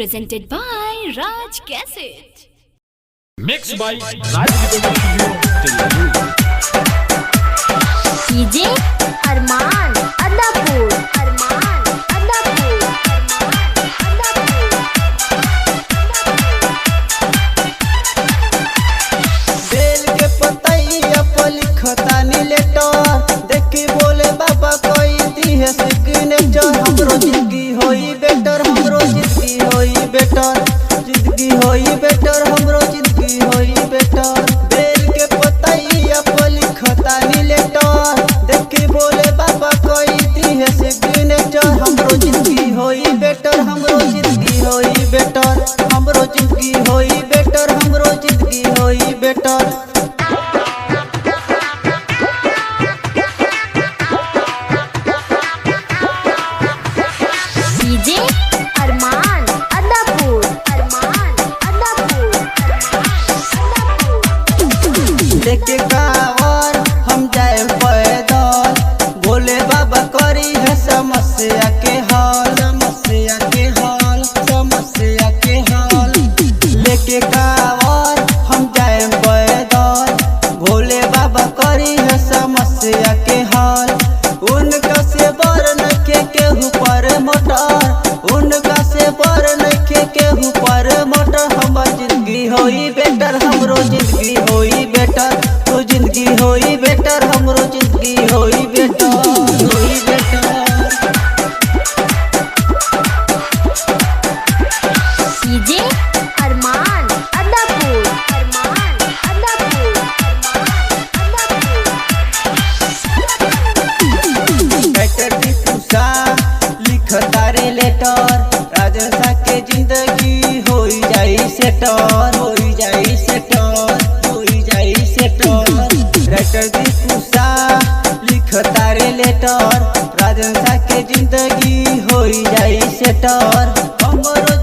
presented by Raj Cassette. Mixed by Raj Studio. DJ Arman Adapur Arman Adapur बेल के पतैया पर लिखतानी letter देखी बोले बाबा कोई दी है सिग्नेचर हमरो जिंदगी होई बेटर हमरो जिंदगी होई बेटर जिंदगी होई बेटर हमरो जिंदगी होई बेटर बेल के पतैया पर लिखतानी लेटर देखी बोले बाबा कोई दी है सिग्नेचर हमरो जिंदगी होई बेटर हमरो जिंदगी होई बेटर हमरो जिंदगी होई बेटर हमरो जिंदगी होई better DJ Arman Adapur Arman Adapur लेके कावर हम जाए पैदल भोले बाबा करी है समस्या के हाल समस्या के हाल समस्या के हाल लेके कावर हम जाए पैदल भोले बाबा करी है समस्या के हाल उनका से बर नखे केहू पर मोटर उनका से बर नखे केहू पर मोटर हमर जिंदगी होई बेटर हमरो जिंदगी होई बेटर तो जिंदगी होई बेटर हमरो जिंदगी होई बेटर होई better DJ Arman Adapur Arman Adapur better दिखुसा लिखतारे लेटर राजसा के जिंदगी होई जाई सेटर होई जाई सेटर होई जाई सेटर बेटर दिखुसा लिखतारे लेटर राजसा के जिंदगी होई जाई सेटर हमरो